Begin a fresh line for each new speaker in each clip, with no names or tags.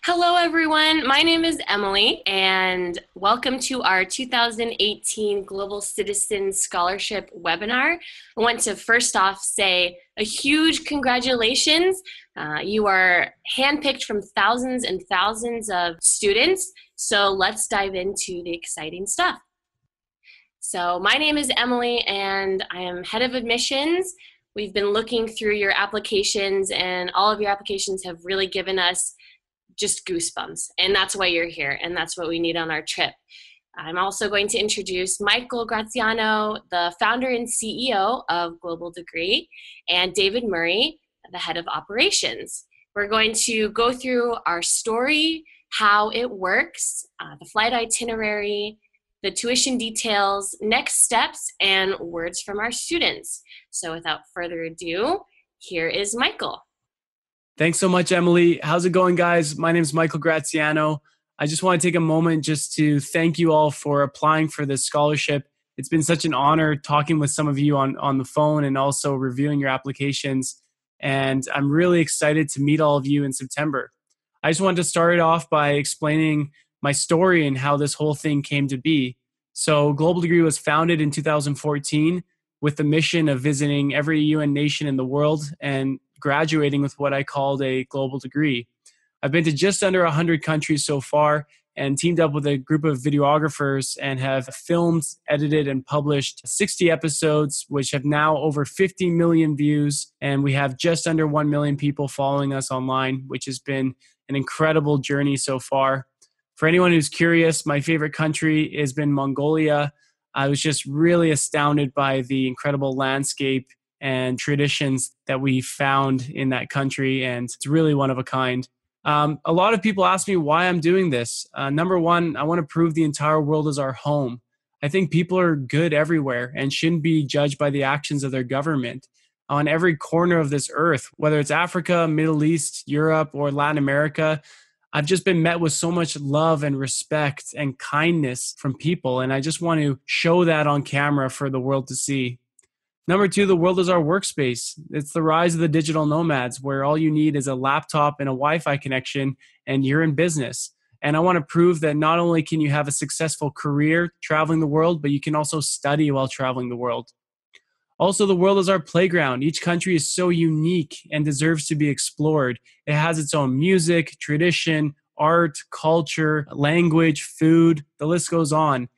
Hello, everyone. My name is Emily, and welcome to our 2018 Global Citizen Scholarship webinar. I want to first off say a huge congratulations. You are handpicked from thousands and thousands of students, so let's dive into the exciting stuff. So my name is Emily, and I am head of admissions. We've been looking through your applications, and all of your applications have really given us just goosebumps, and that's why you're here, and that's what we need on our trip. I'm also going to introduce Michael Graziano, the founder and CEO of Global Degree, and David Murray, the head of operations. We're going to go through our story, how it works, the flight itinerary, the tuition details, next steps, and words from our students. So without further ado, here is Michael.
Thanks so much, Emily. How's it going, guys? My name is Michael Graziano. I just want to take a moment just to thank you all for applying for this scholarship. It's been such an honor talking with some of you on the phone and also reviewing your applications. And I'm really excited to meet all of you in September. I just wanted to start it off by explaining my story and how this whole thing came to be. So Global Degree was founded in 2014 with the mission of visiting every UN nation in the world and graduating with what I called a global degree. I've been to just under 100 countries so far and teamed up with a group of videographers and have filmed, edited, and published 60 episodes, which have now over 50 million views. And we have just under 1 million people following us online, which has been an incredible journey so far. For anyone who's curious, my favorite country has been Mongolia. I was just really astounded by the incredible landscape and traditions that we found in that country, and it's really one of a kind. A lot of people ask me why I'm doing this. Number one, I want to prove the entire world is our home. I think people are good everywhere and shouldn't be judged by the actions of their government. On every corner of this earth, whether it's Africa, Middle East, Europe, or Latin America, I've just been met with so much love and respect and kindness from people, and I just want to show that on camera for the world to see. Number two, the world is our workspace. It's the rise of the digital nomads, where all you need is a laptop and a Wi-Fi connection and you're in business. And I want to prove that not only can you have a successful career traveling the world, but you can also study while traveling the world. Also, the world is our playground. Each country is so unique and deserves to be explored. It has its own music, tradition, art, culture, language, food, the list goes on.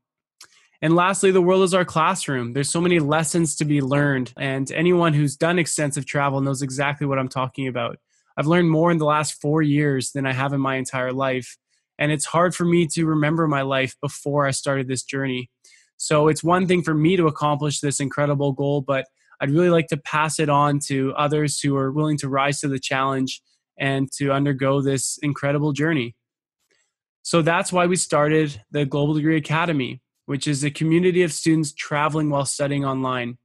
And lastly, the world is our classroom. There's so many lessons to be learned, and anyone who's done extensive travel knows exactly what I'm talking about. I've learned more in the last 4 years than I have in my entire life, and it's hard for me to remember my life before I started this journey. So it's one thing for me to accomplish this incredible goal, but I'd really like to pass it on to others who are willing to rise to the challenge and to undergo this incredible journey. So that's why we started the Global Degree Academy, which is a community of students traveling while studying online.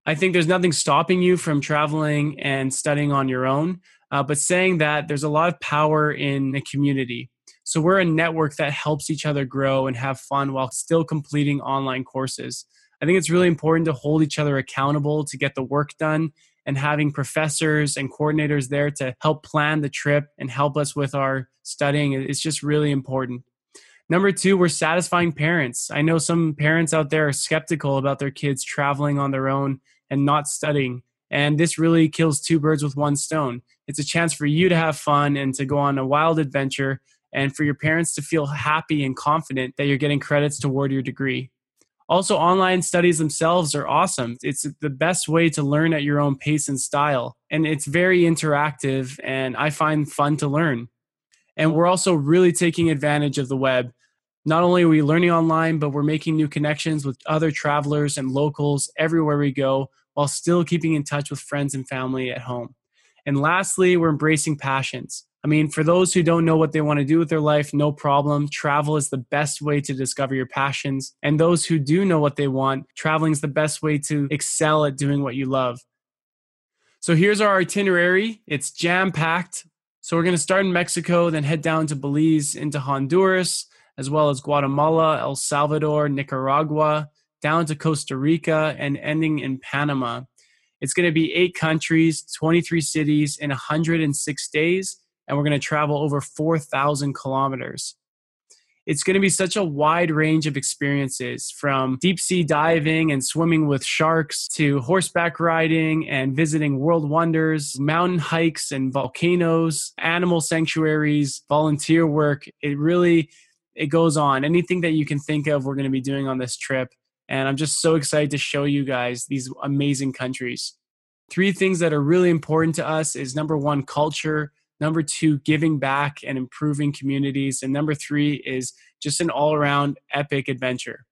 I think there's nothing stopping you from traveling and studying on your own, but saying that there's a lot of power in a community. So we're a network that helps each other grow and have fun while still completing online courses. I think it's really important to hold each other accountable to get the work done, and having professors and coordinators there to help plan the trip and help us with our studying is just really important. Number two, we're satisfying parents. I know some parents out there are skeptical about their kids traveling on their own and not studying. And this really kills two birds with one stone. It's a chance for you to have fun and to go on a wild adventure, and for your parents to feel happy and confident that you're getting credits toward your degree. Also, online studies themselves are awesome. It's the best way to learn at your own pace and style. And it's very interactive, and I find fun to learn. And we're also really taking advantage of the web. Not only are we learning online, but we're making new connections with other travelers and locals everywhere we go, while still keeping in touch with friends and family at home. And lastly, we're embracing passions. I mean, for those who don't know what they want to do with their life, no problem. Travel is the best way to discover your passions. And those who do know what they want, traveling is the best way to excel at doing what you love. So here's our itinerary. It's jam-packed. So we're going to start in Mexico, then head down to Belize, into Honduras, as well as Guatemala, El Salvador, Nicaragua, down to Costa Rica, and ending in Panama. It's going to be 8 countries, 23 cities in 106 days. and we're going to travel over 4,000 kilometers. It's going to be such a wide range of experiences, from deep sea diving and swimming with sharks to horseback riding and visiting world wonders, mountain hikes and volcanoes, animal sanctuaries, volunteer work. It goes on. Anything that you can think of, we're going to be doing on this trip. And I'm just so excited to show you guys these amazing countries. 3 things that are really important to us is number 1, culture. Number 2, giving back and improving communities. And number 3 is just an all-around epic adventure.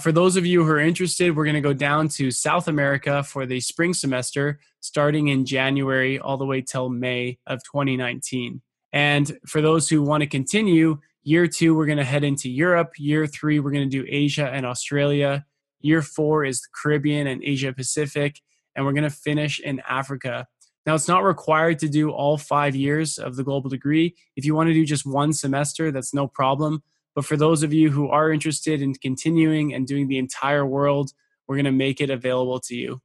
For those of you who are interested, we're going to go down to South America for the spring semester, starting in January all the way till May of 2019. And for those who want to continue, year 2, we're going to head into Europe. Year 3, we're going to do Asia and Australia. Year 4 is the Caribbean and Asia Pacific. And we're going to finish in Africa. Now, it's not required to do all 5 years of the global degree. If you want to do just 1 semester, that's no problem. But for those of you who are interested in continuing and doing the entire world, we're going to make it available to you.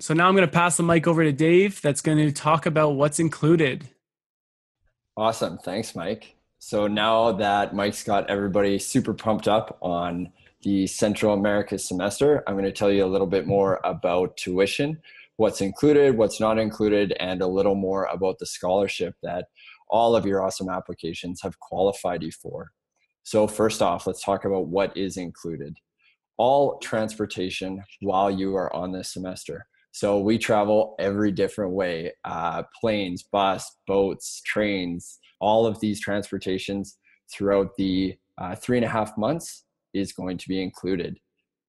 So now I'm going to pass the mic over to Dave that's going to talk about what's included.
Awesome. Thanks, Mike. So now that Mike's got everybody super pumped up on the Central America semester, I'm going to tell you a little bit more about tuition, what's included, what's not included, and a little more about the scholarship that all of your awesome applications have qualified you for. So first off, let's talk about what is included. All transportation while you are on this semester. So we travel every different way, planes, bus, boats, trains, all of these transportations throughout the 3.5 months is going to be included.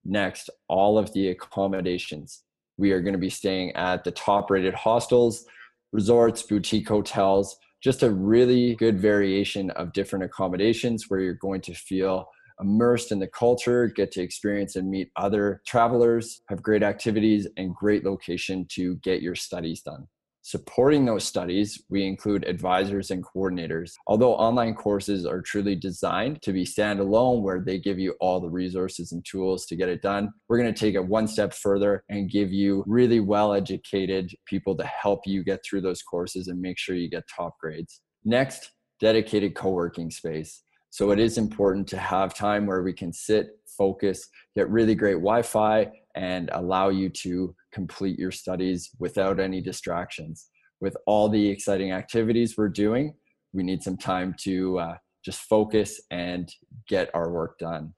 Next, all of the accommodations. We are going to be staying at the top rated hostels, resorts, boutique hotels, just a really good variation of different accommodations where you're going to feel immersed in the culture, get to experience and meet other travelers, have great activities, and great location to get your studies done. Supporting those studies, we include advisors and coordinators. Although online courses are truly designed to be standalone, where they give you all the resources and tools to get it done, we're going to take it one step further and give you really well-educated people to help you get through those courses and make sure you get top grades. Next, dedicated co-working space. So it is important to have time where we can sit, focus, get really great Wi-Fi, and allow you to complete your studies without any distractions. With all the exciting activities we're doing, we need some time to just focus and get our work done.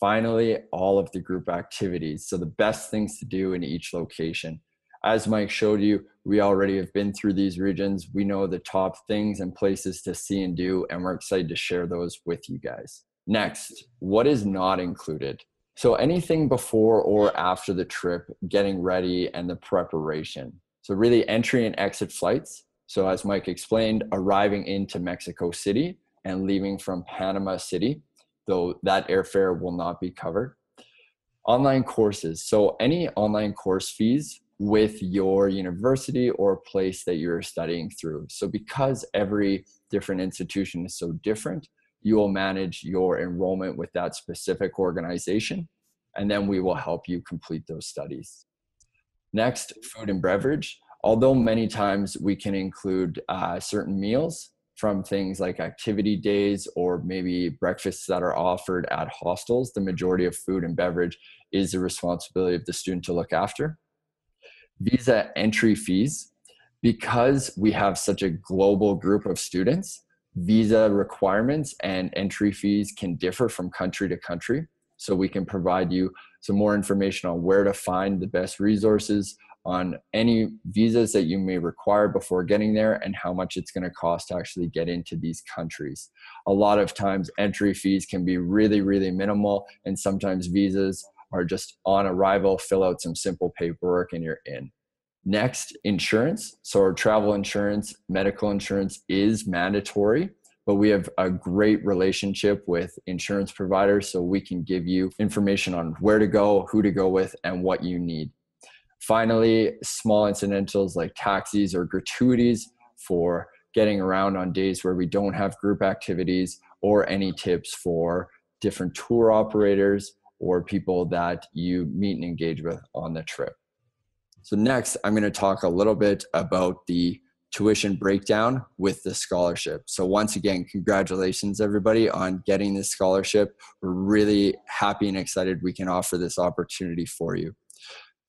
Finally, all of the group activities. So the best things to do in each location. As Mike showed you, we already have been through these regions. We know the top things and places to see and do, and we're excited to share those with you guys. Next, what is not included? So anything before or after the trip, getting ready and the preparation. So really entry and exit flights. So as Mike explained, arriving into Mexico City and leaving from Panama City, though that airfare will not be covered. Online courses. So any online course fees with your university or place that you're studying through. So because every different institution is so different, you will manage your enrollment with that specific organization, and then we will help you complete those studies. Next, food and beverage. Although many times we can include certain meals from things like activity days or maybe breakfasts that are offered at hostels, the majority of food and beverage is the responsibility of the student to look after. Visa entry fees. Because we have such a global group of students, visa requirements and entry fees can differ from country to country. So we can provide you some more information on where to find the best resources on any visas that you may require before getting there and how much it's going to cost to actually get into these countries. A lot of times entry fees can be really, really minimal, and sometimes visas are just on arrival, fill out some simple paperwork and you're in. Next, insurance. So our travel insurance, medical insurance is mandatory, but we have a great relationship with insurance providers, so we can give you information on where to go, who to go with, and what you need. Finally, small incidentals like taxis or gratuities for getting around on days where we don't have group activities, or any tips for different tour operators or people that you meet and engage with on the trip. So next, I'm going to talk a little bit about the tuition breakdown with the scholarship. So once again, congratulations everybody on getting this scholarship. We're really happy and excited we can offer this opportunity for you.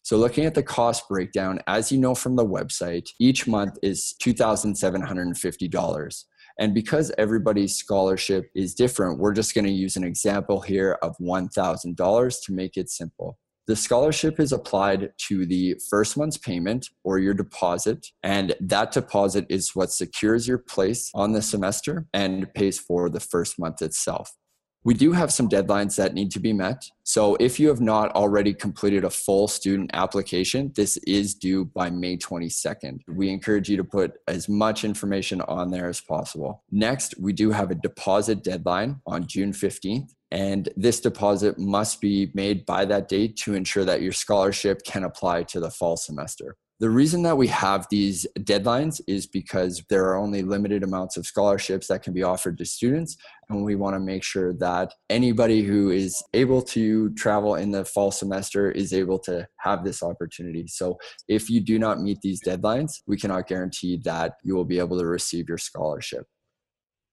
So looking at the cost breakdown, as you know from the website, each month is $2,750. And because everybody's scholarship is different, we're just going to use an example here of $1,000 to make it simple. The scholarship is applied to the first month's payment or your deposit, and that deposit is what secures your place on the semester and pays for the first month itself. We do have some deadlines that need to be met. So if you have not already completed a full student application, this is due by May 22nd. We encourage you to put as much information on there as possible. Next, we do have a deposit deadline on June 15th. And this deposit must be made by that date to ensure that your scholarship can apply to the fall semester. The reason that we have these deadlines is because there are only limited amounts of scholarships that can be offered to students. And we want to make sure that anybody who is able to travel in the fall semester is able to have this opportunity. So if you do not meet these deadlines, we cannot guarantee that you will be able to receive your scholarship.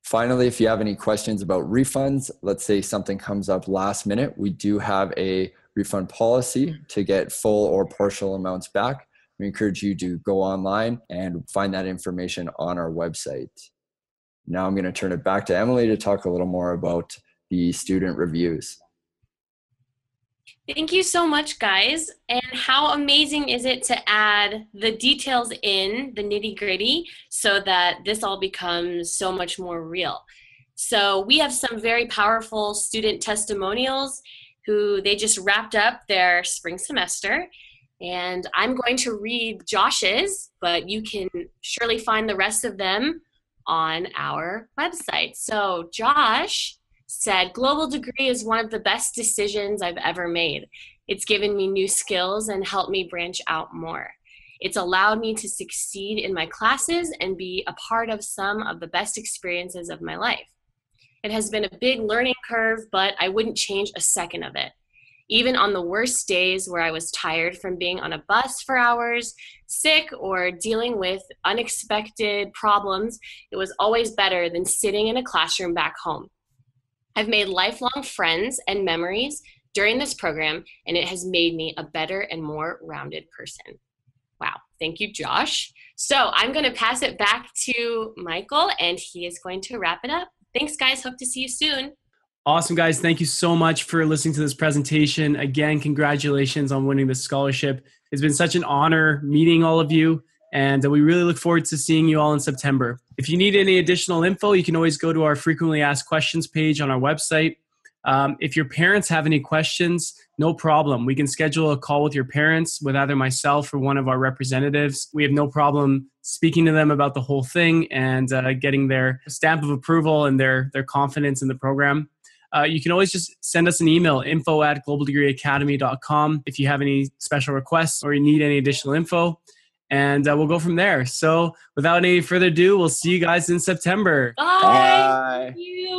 Finally, if you have any questions about refunds, let's say something comes up last minute, we do have a refund policy to get full or partial amounts back. We encourage you to go online and find that information on our website. Now I'm going to turn it back to Emily to talk a little more about the student reviews.
Thank you so much, guys. And how amazing is it to add the details in, the nitty-gritty, so that this all becomes so much more real. So we have some very powerful student testimonials who they just wrapped up their spring semester. And I'm going to read Josh's, but you can surely find the rest of them on our website. So Josh said, global degree is one of the best decisions I've ever made. It's given me new skills and helped me branch out more. It's allowed me to succeed in my classes and be a part of some of the best experiences of my life. It has been a big learning curve, but I wouldn't change a second of it. Even on the worst days where I was tired from being on a bus for hours, sick, or dealing with unexpected problems, it was always better than sitting in a classroom back home. I've made lifelong friends and memories during this program, and it has made me a better and more rounded person. Wow, thank you, Josh. So I'm going to pass it back to Michael, and he is going to wrap it up. Thanks, guys. Hope to see you soon.
Awesome, guys. Thank you so much for listening to this presentation. Again, congratulations on winning this scholarship. It's been such an honor meeting all of you, and we really look forward to seeing you all in September. If you need any additional info, you can always go to our frequently asked questions page on our website. If your parents have any questions, no problem. We can schedule a call with your parents with either myself or one of our representatives. We have no problem speaking to them about the whole thing and getting their stamp of approval and their confidence in the program. You can always just send us an email, info@globaldegreeacademy.com, if you have any special requests or you need any additional info. And we'll go from there. So without any further ado, we'll see you guys in September.
Bye. Bye. Thank you.